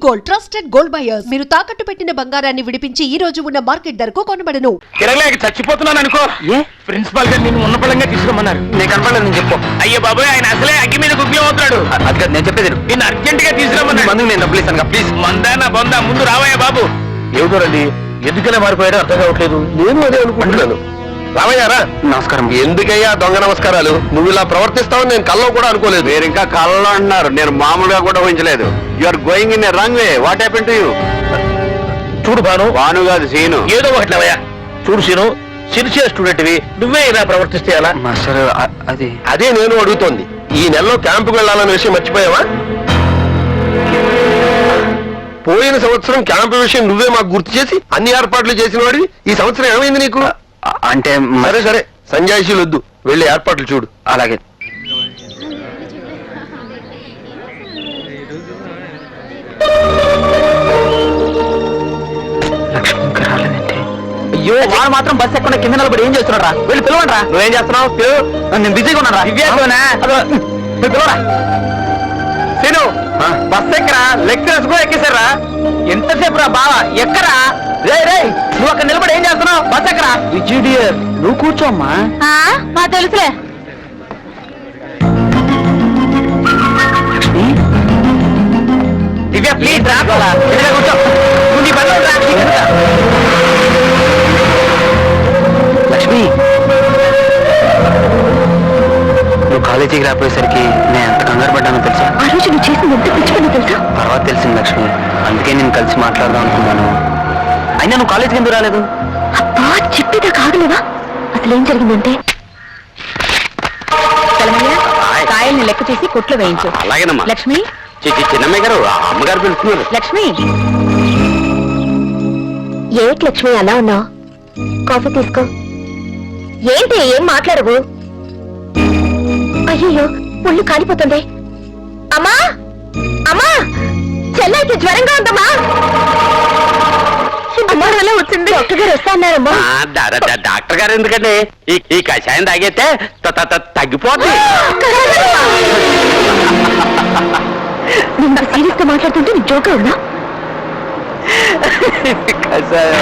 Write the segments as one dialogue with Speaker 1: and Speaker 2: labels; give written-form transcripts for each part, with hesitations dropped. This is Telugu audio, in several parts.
Speaker 1: Gold, trusted gold buyers. మీరు తాకట్టు పెట్టిన బంగారాన్ని విడిపించి ఈ రోజు ఉన్న మార్కెట్ ధరకు కొనబడను.
Speaker 2: చచ్చిపోతున్నాను అనుకో. ప్రిన్సిపాల్ గారు నేను ఉన్న పడంగా తీసుకోమన్నారు. నేను కనపడలేదు, నేను చెప్పు. అయ్యో బాబాయ్, ఆయన అసలే అగ్గి మీద గుగ్గి అవుతున్నాడు. అది నేను చెప్పేది నేను అర్జెంట్ గా తీసుకురమ్మన్నాడు. మందుకు నేను డబ్బులు ఇస్తాను, ప్లీజ్. మందానా బొందా, ముందు రావయ్యా బాబు. ఏమిటోరండి, ఎందుకనే మారిపోయారో అర్థం కావట్లేదు. నేను అదే అనుకుంటున్నాను. రామయ్యారా? నమస్కారం. ఎందుకయ్యా దొంగ నమస్కారాలు? నువ్వు ఇలా ప్రవర్తిస్తావని నేను కల్లో కూడా అనుకోలేదు. మీరు ఇంకా కల్లో అంటున్నారు, నేను మామూలుగా కూడా ఊహించలేదు. You are going in a wrong way. What happen to you? చూడు భాను కాదు సీను. ఏదో ఒకటి లేవయ్యా. చూడు సీను, సిన్సియర్ స్టూడెంట్వి నువ్వే ఇలా ప్రవర్తిస్తే ఎలా? మాస్టర్ అదే నేను అడుగుతోంది. ఈ నెలలో క్యాంపుకు వెళ్ళాలన్న విషయం మర్చిపోయావా? పోయిన సంవత్సరం క్యాంపు విషయం నువ్వే మాకు గుర్తు చేసి అన్ని ఏర్పాట్లు చేసిన వాడివి. ఈ సంవత్సరం ఏమైంది నీకు? అంటే సరే సరే, సంజాయిషీలు వద్దు, వెళ్ళి ఏర్పాట్లు చూడు. అలాగే. అయ్యో, వాడు మాత్రం బస్ ఎక్కడ కింద నిలబడి ఏం చేస్తున్నారా? వెళ్ళి పిలవండి. నువ్వేం చేస్తున్నావు? నేను బిజీగా ఉన్నారా? పిలవరా సీను. బస్ ఎక్కరా? లెక్చరర్స్ కూడా ఎక్కేశారా? ఎంతసేపు రా బావా, ఎక్కరా? రే రే, నువ్వు అక్కడ నిలబడి ఏం చేస్తున్నావు? బస్ ఎక్కరా? విజయ్, నువ్వు కూర్చోమ్మా.
Speaker 3: మా తెలుసులే.
Speaker 2: దివ్య ప్లీజ్ రా, కూర్చో. లక్ష్మి, నువ్వు కాలేజీకి రాపోయేసరికి నేను ఎంత కంగారు పడ్డానో తెలుసా?
Speaker 3: ఆ రోజు నువ్వు చేసింది ఎంత పిచ్చిపోయిందో తెలుసా?
Speaker 2: తర్వాత తెలిసింది లక్ష్మి, అందుకే నేను కలిసి మాట్లాడదాం అనుకున్నాను. అయినా నువ్వు కాలేజీకి ఎందుకు రాలేదు?
Speaker 3: అబ్బా, చెప్పేదా కాగలేవా? అసలు ఏం జరిగిందంటే, కాయల్ని లెక్క చేసి కొట్లో వేయించు.
Speaker 2: అలాగేనమ్మా.
Speaker 3: లక్ష్మి,
Speaker 2: చిన్నమ్మాయి గారు, అమ్మగారు పిలుస్తున్నారు.
Speaker 3: లక్ష్మి. ఏంటి లక్ష్మి అలా ఉన్నావు? కాఫీ తీసుకో. ఏంటి ఏం మాట్లాడవు? అయ్యో, ఒళ్ళు కాలిపోతుంది. అమ్మా అమ్మా, చెల్లైకి జ్వరంగా ఉందమ్మా. అమ్మాయి వచ్చింది, డాక్టర్ గారు వస్తా అన్నారమ్మా.
Speaker 2: డాక్టర్ గారు ఎందుకంటే ఈ కషాయం తాగైతే తగ్గిపోద్ది.
Speaker 3: నేను సీరియస్ గా మాట్లాడుతుంటే నీకు జోకా ఉందా?
Speaker 2: కషాయం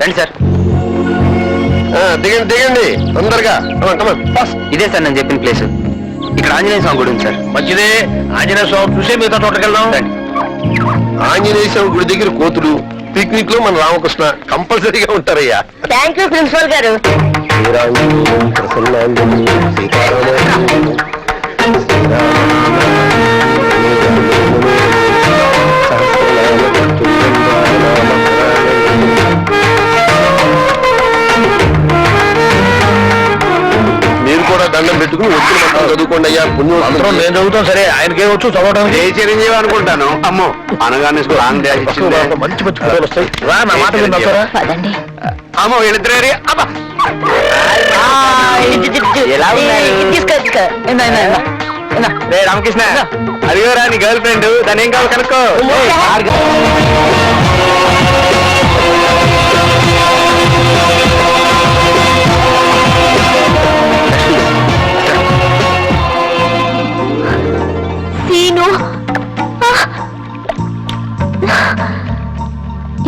Speaker 2: రండి సార్. దిగండి దిగండి తొందరగా. ఇదే సార్ నేను చెప్పిన ప్లేస్. ఇక్కడ ఆంజనేయ స్వామి గుడి ఉంది సార్. మంచిదే, ఆంజనేయ స్వామి చూసే మిగతా తోటకి వెళ్దాం. ఆంజనేయ స్వామి గుడి దగ్గర కోతులు, పిక్నిక్ లో మన రామకృష్ణ కంపల్సరీగా ఉంటారయ్యా.
Speaker 3: థ్యాంక్ యూ ప్రిన్సిపల్ గారు.
Speaker 2: మీరు కూడా దండం పెట్టుకుని వచ్చిన మంత్రం చదువుకోండి అయ్యా. పుణ్యం మంత్రం నేను చదువుతాం. సరే, ఆయనకే వచ్చు చదవడానికి. ఏ చిరంజీవి అనుకుంటాను. అమ్మో, అనగానే మంచి మంచి ఫోటోలు వస్తాయి. రా, నా మాట విన్నారా? అమ్మో, వీళ్ళిద్దరే. రామకృష్ణ, అడిగోరా నీ గర్ల్ ఫ్రెండ్, దాని ఏం కావాలి కనుక్కో.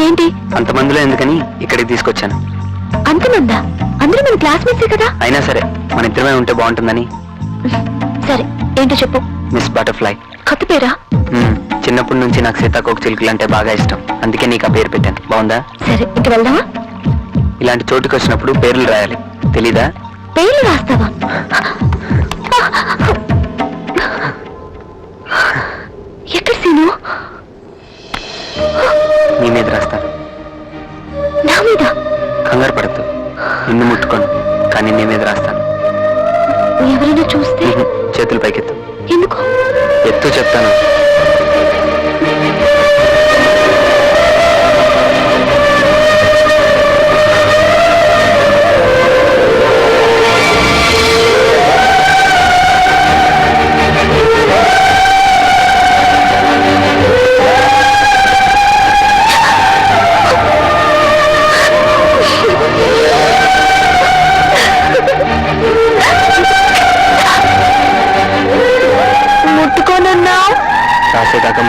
Speaker 3: ఏంటి
Speaker 2: అంతమందిలో ఎందుకని ఇక్కడికి తీసుకొచ్చాను.
Speaker 3: అంతమందా? అందరూ మన క్లాస్మేట్సే కదా.
Speaker 2: అయినా సరే, మన ఇద్దరమే ఉంటే బాగుంటుందని.
Speaker 3: సరే, ఏంటో చెప్పు.
Speaker 2: Miss butterfly.
Speaker 3: కొత్త పేరా?
Speaker 2: చిన్నప్పటి నుంచి నాకు సీతాకోక చిలుకలు అంటే బాగా ఇష్టం, అందుకే నీకు ఆ పేరు పెట్టాను. బాగుందా?
Speaker 3: సరే, ఇంక వెళ్దామా?
Speaker 2: ఇలాంటి చోటుకి వచ్చినప్పుడు పేర్లు రాయాలి, తెలీదా?
Speaker 3: పేర్లు రాస్తావా? ఎక్కడ సీను?
Speaker 2: నీ మీద రాస్తాను.
Speaker 3: నా మీద?
Speaker 2: కంగారు పడద్దు, నిన్ను ముట్టుకోను, కానీ నీ మీద రాస్తాను.
Speaker 3: ఎవరైనా చూస్తే?
Speaker 2: చేతులు పైకెత్తు.
Speaker 3: ఎందుకు?
Speaker 2: ఎత్తు చెప్తాను.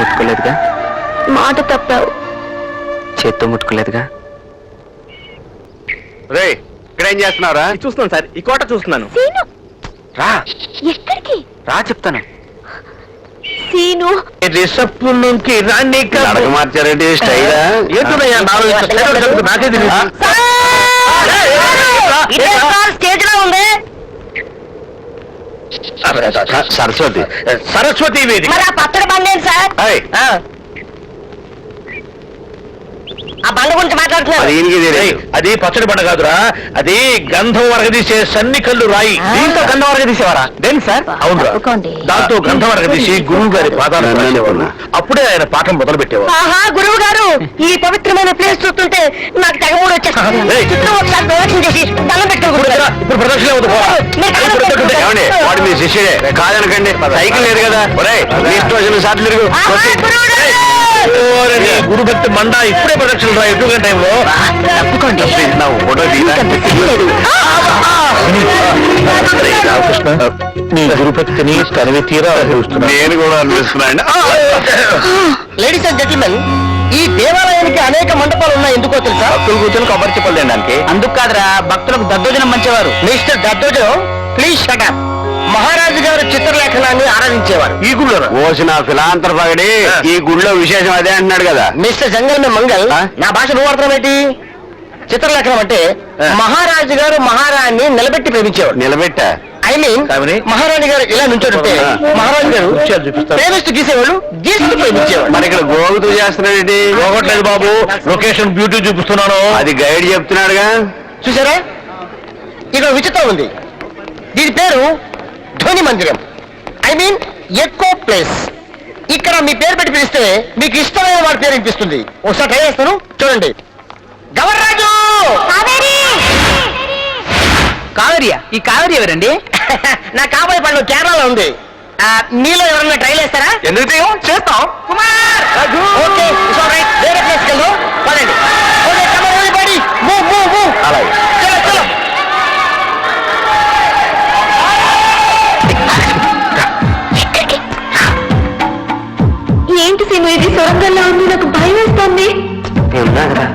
Speaker 2: ముట్టుకోలేదుగా?
Speaker 3: మాట తప్పావు.
Speaker 2: చేత్తో ముట్టుకోలేదుగా?
Speaker 4: రే ఇక్కడ ఏం చేస్తున్నారా?
Speaker 2: చూస్తున్నాను సార్, ఈ కోట చూస్తున్నాను.
Speaker 3: సీను,
Speaker 2: రా
Speaker 3: ఎక్కడికి?
Speaker 2: రా చెప్తాను.
Speaker 3: సీను,
Speaker 2: రిసప్కి రాండి.
Speaker 4: నడక మార్చారంటే స్టైలా?
Speaker 2: నాకే తెలియదు.
Speaker 3: స్టేజ్ లో ఉంది.
Speaker 4: సరస్వతి.
Speaker 2: సరస్వతి వేదిక.
Speaker 3: మరి ఆ పచ్చడి బండి ఏంటి సార్?
Speaker 4: ఏయ్,
Speaker 3: ఆ బండ గురించి మాట్లాడుతున్నారు.
Speaker 4: అది ఈయనకి తెలియదు.
Speaker 2: ఏయ్, అది పచ్చడి బండ కాదురా, అది గంధం వరగదీసే సన్ని కళ్ళు రాయి. దీంతో గంధం వరగదీసేవారా? దేని సార్? అవునురా,
Speaker 3: తప్పకోండి.
Speaker 2: దాంతో గంధం వరగదీసి గురువు గారి పాదాలు రాసేవారు. అప్పుడే ఆయన పాఠం మొదలు పెట్టేవారు.
Speaker 3: ఆహా, గురువు గారు, ఈ పవిత్రమైన ప్లేస్ చూస్తుంటే నాకు తెగమూడు వచ్చేస్తుంది.
Speaker 2: ఏయ్,
Speaker 3: ఒకసారి ప్రదక్షిణ చేసి దండం
Speaker 2: ఇప్పుడు
Speaker 3: పెట్టుకోండి.
Speaker 2: ప్రదక్షిణ అవుతుంది, పోరా.
Speaker 4: ఏమండి వాడు మీ శిష్యుడే కాదనకండి. సైకిల్ లేదు కదా. ఒరేయ్, మీ ఇష్టం వచ్చిన సార్లు తిరుగు.
Speaker 2: ఓరే, నీ గురు భక్తి మండ ఇప్పుడే ప్రదక్షిణ రా, ఎటువంటి టైంలో.
Speaker 3: తప్పుకోండి.
Speaker 4: నా ఫోటో తీరా.
Speaker 2: రామకృష్ణ, నీ గురు భక్తిని తనవి తీరా చూస్తున్నా.
Speaker 4: నేను కూడా అనిపిస్తున్నాను.
Speaker 3: లేడీస్ అండ్ జెంటిల్మెన్, ఈ దేవాలయానికి అనేక మండపాలు ఉన్నాయి. ఎందుకో తెలుసా?
Speaker 4: భక్తులు కూర్చొని కొబ్బరి చెప్పలు తినడానికి.
Speaker 3: అందుకు కాదురా, భక్తులకు దద్దోజనం మంచేవారు. మిస్టర్ దద్దోజనం, ప్లీజ్ షట్ అప్. మహారాజు గారు చిత్రలేఖనాన్ని ఆరాధించేవారు.
Speaker 2: ఈ గుళ్ళో
Speaker 4: ఓసిన ఫిలాంతర పగడి ఈ గుళ్ళో విశేషం అదే అంటున్నాడు కదా.
Speaker 3: మిస్టర్ జంగల్ మే మంగల్,
Speaker 4: ఆ?
Speaker 3: నా భాష నువ్వు అర్థం ఏంటి? చిత్రలేఖనం అంటే మహారాజు గారు మహారాణి నిలబెట్టి ప్రేమించేవాడు.
Speaker 4: నిలబెట్టా.
Speaker 3: ఐ మీన్
Speaker 2: కామని?
Speaker 3: మహారాణి గారు ఇలా నుంచోడుంటే
Speaker 4: ఆ.
Speaker 3: మహారాజు గారు
Speaker 2: దృశ్యాలు చూపిస్తారు.
Speaker 3: ప్రేమిస్తూ గీసేవాళ్ళు, గీస్తూ ప్రేమించేవాడు.
Speaker 4: మరి ఇక్కడ గోగుతూ చేస్తున్నాడేంటి?
Speaker 2: పోగొట్టలేదు బాబు, లొకేషన్ బ్యూటీ చూపిస్తున్నాను.
Speaker 4: అది గైడ్ చెప్తున్నాడుగా.
Speaker 3: చూసారా, ఇక్కడ విచిత్రం ఉంది. దీని పేరు ధ్వని మందిరం, ఐ మీన్ ఎకో ప్లేస్. ఇక్కడ మీ పేరు పెట్టి పిలిస్తే మీకు ఇష్టమైన వాడి పేరు వినిపిస్తుంది. ఒకసారి ట్రై చేస్తాను, చూడండి. గవర్రాజు! కావేరియా? ఈ కావేరి ఎవరండి? నా కాబోయే పండు కేరళలో ఉంది. మీలో ఎవరన్నా ట్రై చేస్తారా?
Speaker 2: ఎందుకు
Speaker 3: చేస్తాం. Kumar! Okay, it's all right. వేరే ప్లేస్కి వెళ్దాం, పదండి. Okay, come on everybody, move move move.
Speaker 4: అలాగే.
Speaker 3: చలో చలో. ఏంటి సీను, ఇది సొరంగంలో ఉంది, నాకు భయం వేస్తుంది.
Speaker 4: ఉన్నా కదా.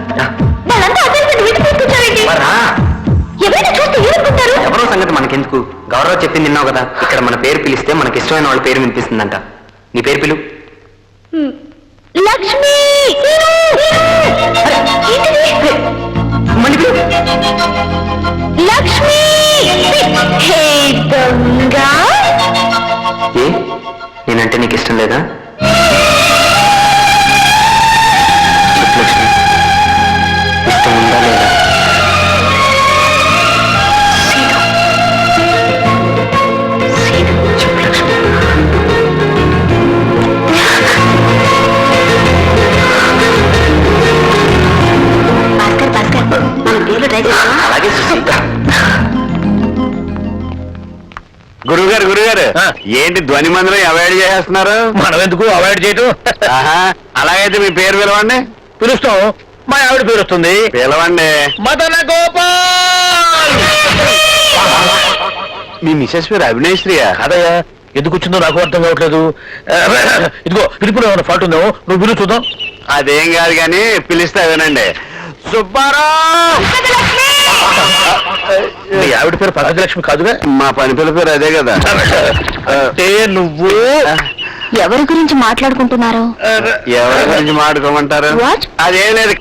Speaker 3: వాళ్ళంతా అదే వీటి తీసుకొచ్చారండి. ఎవరైనా చూస్తే ఏమనుకుంటారు?
Speaker 2: ఎవరో సంగతి మనకెందుకు? గౌరవ్ చెప్పింది విన్నావు కదా, ఇక్కడ మన పేరు పిలిస్తే మనకి ఇష్టమైన వాళ్ళ పేరు వినిపిస్తుందంట. నీ పేరు పిలు.
Speaker 3: లక్ష్మి! లక్ష్మి! హే దొంగ!
Speaker 2: ఏ, నేనంటే నీకు ఇష్టం లేదా? చెప్పు లక్ష్మి, ఇష్టం ఉందా లేదా? చెప్పు లక్ష్మి.
Speaker 3: భాస్కర్ భాస్కర్, మన పేర్లు ట్రై చేస్తావా?
Speaker 2: అలాగే సుశీల.
Speaker 4: గురుగారు గురుగారు
Speaker 2: ఆ.
Speaker 4: ఏంటి ధ్వని మందిరం అవాయిడ్ చేసేస్తున్నారు?
Speaker 2: మనం ఎందుకు అవాయిడ్ చేయటం?
Speaker 4: ఆహా, అలాగైతే మీ పేరు పిలవండి.
Speaker 2: పిలుస్తాం, మా ఆవిడ పేరు వస్తుంది.
Speaker 4: పిలవండి.
Speaker 2: మదన గోపాల్.
Speaker 4: మీ మిసెస్ పేరు అవినేశ్వరియా?
Speaker 2: కాదయ్యా, ఎందుకు వచ్చిందో నాకు అర్థం కావట్లేదు. ఇదిగో పిలుపులో ఏమైనా ఫాల్ట్ ఉందేమో, నువ్వు పిలువు చూద్దాం.
Speaker 4: అదేం కాదు కానీ పిలిస్తే వినండి. సుబ్బారావు!
Speaker 2: నీ ఆవిడ పేరు పగజలక్ష్మి కాదుగా?
Speaker 4: మా పని పిల్ల పేరు అదే కదా.
Speaker 2: అంటే నువ్వు
Speaker 3: ఎవరి గురించి మాట్లాడుకుంటున్నారు?
Speaker 4: ఎవరి గురించి మాట్లాడుకోమంటారు?
Speaker 3: What?
Speaker 4: అదేం లేదు.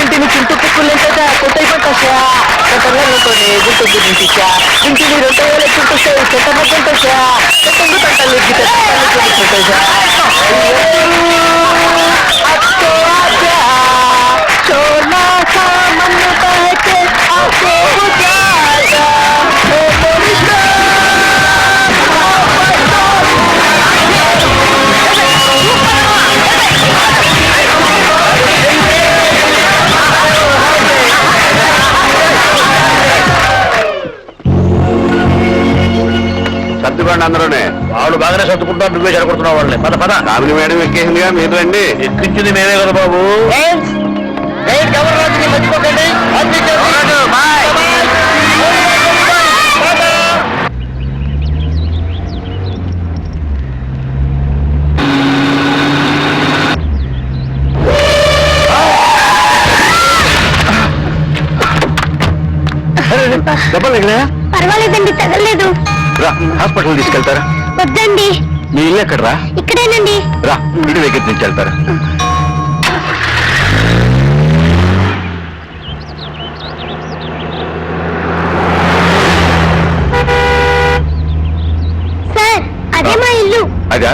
Speaker 3: ఇంటిని చింటు కుక్కులంటగా కొట్టై పట్టా కొట్టలే గుంటు గురించా ఇంటిని 2000 చుట్టూ చెట్టమగ్గంటా చెట్టు తంటలు చోలా సామన్ను పహకే ఆకే బుజాగా ఓ మోరిషా
Speaker 4: సర్దుకోండి అందరూనే.
Speaker 2: వాళ్ళు బాగానే సర్దుకుంటారు, నువ్వే జరగొడుతున్నావు వాళ్ళని. పద పద.
Speaker 4: కామిని మేడం ఎక్కేసిందిగా మీరు రండి.
Speaker 2: ఎక్కించింది మేమే కదా బాబు.
Speaker 3: గవర్నరాజుని మర్చిపోకండి.
Speaker 4: దెబ్బలు తగిలాయా?
Speaker 5: పర్వాలేదండి, తగలేదు.
Speaker 4: రా హాస్పిటల్ తీసుకెళ్తారా?
Speaker 5: వద్దండి,
Speaker 4: మీ ఇల్లు ఎక్కడరా?
Speaker 5: ఇక్కడేనండి.
Speaker 4: రా ఇంటి దగ్గర నుంచి వెళ్తారా?
Speaker 5: సార్, అదే మా ఇల్లు.
Speaker 4: అదా?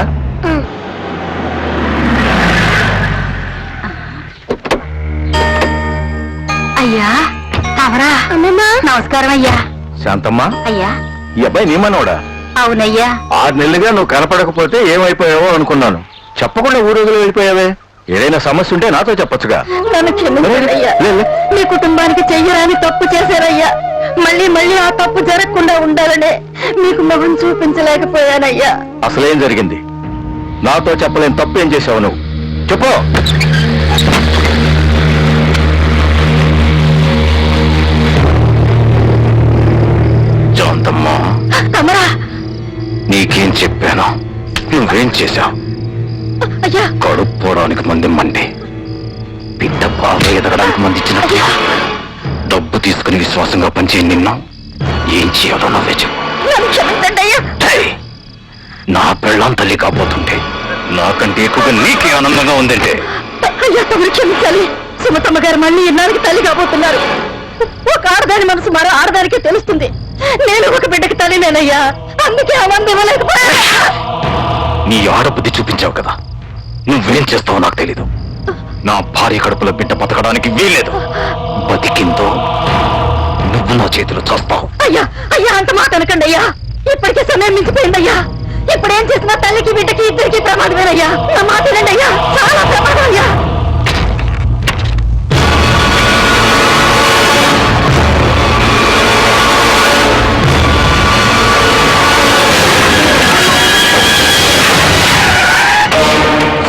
Speaker 5: అయ్యా అవరా? అమ్మమ్మా నమస్కారం అయ్యా.
Speaker 4: శాంతమ్మా,
Speaker 5: అయ్యా.
Speaker 4: ఈ అబ్బాయి నీ మనోడా?
Speaker 5: అవునయ్యా.
Speaker 4: 6 నెలలుగా నువ్వు కనపడకపోతే ఏమైపోయావో అనుకున్నాను. చెప్పకుండా ఊరోజులు వెళ్ళిపోయావే. ఏదైనా సమస్య ఉంటే నాతో చెప్పొచ్చుగా.
Speaker 5: నన్ను క్షమించయ్యా.
Speaker 4: లే, లే.
Speaker 5: మీ కుటుంబానికి చెయ్యరాని తప్పు చేశారయ్యా. మళ్ళీ మళ్ళీ ఆ తప్పు జరగకుండా ఉండాలనే మీకు మొహం చూపించలేకపోయానయ్యా.
Speaker 4: అసలేం జరిగింది? నాతో చెప్పలేని తప్పు ఏం చేసావు నువ్వు? చెప్పు. శాంతమ్మా,
Speaker 5: కమరా.
Speaker 4: నీకేం చెప్పాను? నువ్వేం చేశావు?
Speaker 5: అయ్యా.
Speaker 4: కడుపు పోవడానికి మంది మండి, బిడ్డ బాగా ఎదగడానికి మంది ఇచ్చిన డబ్బు తీసుకుని విశ్వాసంగా పనిచేయి. నిన్ను ఏం చేయాలో నువ్వే చెప్పు.
Speaker 5: నన్ను క్షమించండి అయ్యా.
Speaker 4: ఏయ్, నా పెళ్ళాం తల్లి కాబోతుంటే నాకంటే ఎక్కువగా నీకే ఆనందంగా ఉందంటే.
Speaker 5: అయ్యా, తమరు క్షమించాలి. సుమతమ్మ గారు మళ్ళీ ఇన్నాళ్ళకి తల్లి కాబోతున్నారు. ఒక ఆడదాని మనసు మరో ఆడదానికే తెలుస్తుంది. నేను ఒక బిడ్డకి తల్లినేనయ్యా. అందుకే ఆ మంది ఇవ్వలేకపోయా.
Speaker 4: నీ ఆడబుద్ధి చూపించావు కదా, నువ్వేం చేస్తావో నాకు తెలీదు. నా భార్య కడుపులో బిడ్డ బతకడానికి వీల్లేదు. బతికిందో నువ్వు నా చేతిలో చేస్తావు.
Speaker 5: అయ్యా అయ్యా, అంత మాట అనకండి అయ్యా. ఇప్పటికే సమయం మించిపోయిందయ్యా. ఇప్పుడేం చేసినా తల్లికి బిడ్డకి ఇద్దరికి ప్రమాదమేనయ్యా. నా మాట వినండి అయ్యా, చాలా ప్రమాదం అయ్యా.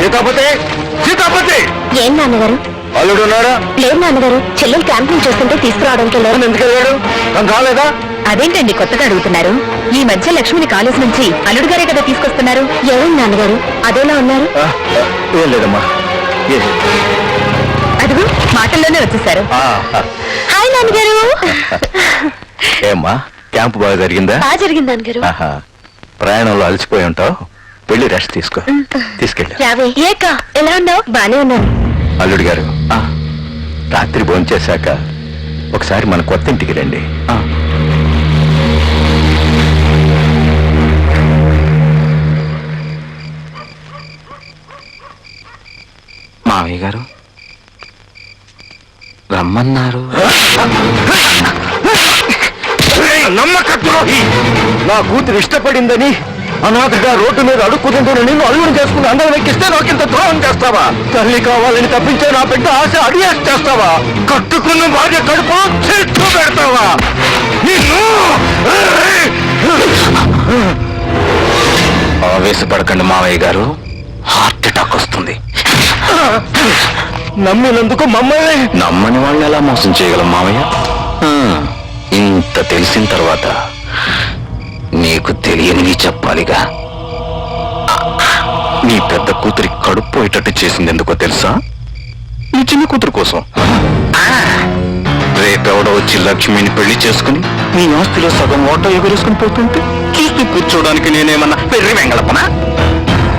Speaker 4: సీతాపతి, సీతాపతి!
Speaker 5: ఏం నాన్నగారు?
Speaker 4: అల్లుడు ఉన్నాడా?
Speaker 5: లేదు నాన్నగారు, చెల్లెలు క్యాంప్ నుంచి వస్తుంటే తీసుకురావడానికి వెళ్ళారు.
Speaker 4: ఎందుకు వెళ్ళాడు? తను రాలేదా?
Speaker 5: అదేంటండి కొత్తగా అడుగుతున్నారు? ఈ మధ్య లక్ష్మిని కాలేజ్ నుంచి అల్లుడు గారే కదా తీసుకొస్తున్నారు. ఏమైంది నాన్నగారు, అదోలా ఉన్నారు?
Speaker 4: ఏం లేదమ్మా.
Speaker 5: అదిగో మాటల్లోనే వచ్చేసారు. హాయ్ నాన్నగారు.
Speaker 4: ఏమ్మా, క్యాంపు బాగా జరిగిందా?
Speaker 5: బాగా జరిగింది నాన్నగారు.
Speaker 4: ఆహా, ప్రయాణంలో అలసిపోయి ఉంటావు, వెళ్ళి రెస్ట్ తీసుకో. తీసుకెళ్ళి.
Speaker 5: రావే. ఏక ఎలా ఉన్నావు? బానే ఉన్నాను.
Speaker 4: అల్లుడు గారు, రాత్రి భోంచేశాక ఒకసారి మన కొత్త ఇంటికి రండి.
Speaker 2: మావయ్య గారు రమ్మన్నారు.
Speaker 4: నమ్మక ద్రోహి! నా కూతురు ఇష్టపడిందని అనాథగా రోడ్డు మీద అడుక్కుతుందని నిన్ను అల్లుడు చేసుకుని అందరం ఎక్కిస్తే నాకింత ద్రోహం చేస్తావా? తల్లి కావాలని తప్పించే నా పెద్ద ఆశ అడిగేసి చేస్తావా? కట్టుకున్న భార్య కడుపు చెట్టు పెడతావా? నిన్ను
Speaker 2: ఆవేశపడకండి మావయ్య గారు, హార్ట్ అటాక్ వస్తుంది.
Speaker 4: నమ్మినందుకు మమ్మల్ని
Speaker 2: నమ్మని వాళ్ళని ఎలా మోసం చేయగలం మావయ్య? ఇంత తెలిసిన తర్వాత నీకు తెలియనివి చెప్పాలిగా. నీ పెద్ద కూతురి కడుపు పోయేటట్టు చేసింది ఎందుకో తెలుసా? నీ చిన్న కూతురు కోసం. రేపెవడో వచ్చి లక్ష్మిని పెళ్లి చేసుకుని నీ ఆస్తిలో సగం ఓటో ఎగురేసుకుని పోతుంటే చూస్తూ కూర్చోడానికి నేనేమన్నా పెర్రి వెంగళపనా?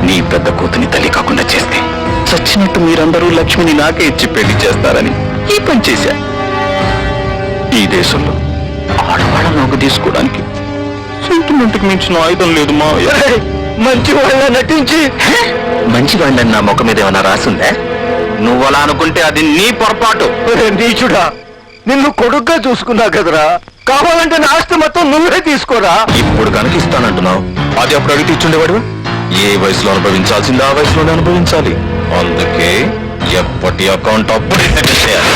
Speaker 2: నీ పెద్ద కూతుని తల్లి కాకుండా చేస్తే చచ్చినట్టు మీరందరూ లక్ష్మిని నాకే ఇచ్చి పెళ్లి చేస్తారని ఈ పని చేశా. ఈ దేశంలో ఆడవాళ్ళ నోగు తీసుకోవడానికి సెంటిమెంట్కి మించిన ఆయుధం లేదు మా.
Speaker 4: మంచి వాళ్ళ నటించి
Speaker 2: మంచి వాళ్ళని నా ముఖం మీద ఏమైనా రాసిందే? నువ్వు అలా అనుకుంటే అది నీ పొరపాటు.
Speaker 4: నీచుడా, నిన్ను కొడుగ్గా చూసుకున్నా కదరా, కావాలంటే నా ఆస్తి మొత్తం నువ్వే తీసుకోరా.
Speaker 2: ఇప్పుడు కనుక ఇస్తానంటున్నావు, అది అప్పుడు అడిగి ఇచ్చుండేవాడు. ఏ వయసులో అనుభవించాల్సిందో ఆ వయసులోనే అనుభవించాలి. అందుకే ఎప్పటి అకౌంట్ అప్పుడే సెటిల్ చేయాలి.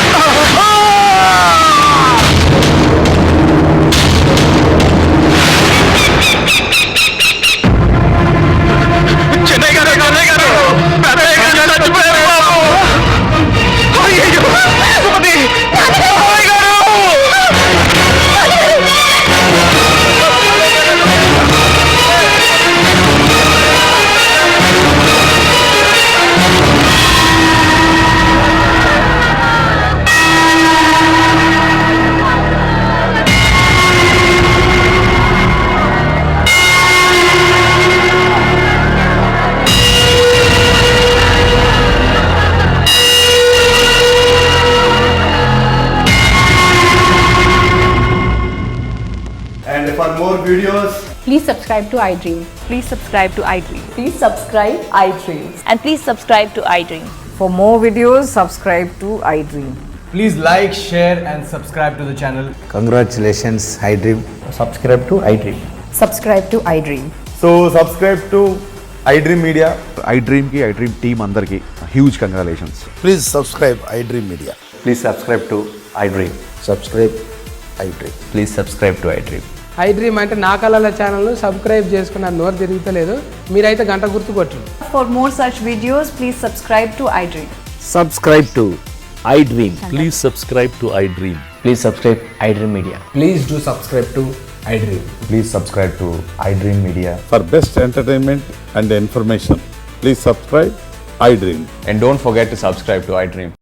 Speaker 5: Please subscribe to iDream.
Speaker 6: Please subscribe to iDream.
Speaker 5: Please subscribe iDream.
Speaker 6: And please subscribe to iDream.
Speaker 7: For more videos, subscribe to iDream.
Speaker 8: Please like, share and subscribe to the channel.
Speaker 4: Congratulations I dream
Speaker 8: Subscribe to iDream.
Speaker 5: Subscribe to iDream.
Speaker 8: So subscribe to iDream Media.
Speaker 4: I dream కి ఐ డ్రీమ్ టీమ్ అందరికి huge congratulations.
Speaker 9: Please subscribe iDream Media.
Speaker 8: Please subscribe to iDream.
Speaker 9: Subscribe iDream.
Speaker 8: Please subscribe to iDream.
Speaker 10: I dream అంటే నా కళల ఛానల్ను సబ్స్క్రైబ్ చేసుకున్న నోరు తిరుగుతలేదు, మీరైతే గంట గుర్తు కొట్టండి.
Speaker 7: For more such videos, please subscribe to iDream.
Speaker 2: Subscribe to I dream.
Speaker 11: Please subscribe to iDream.
Speaker 2: Please subscribe iDream Media.
Speaker 8: Please do subscribe to iDream.
Speaker 4: Please subscribe to I dream media.
Speaker 9: For best entertainment and information, please subscribe iDream.
Speaker 11: And don't forget to subscribe to iDream.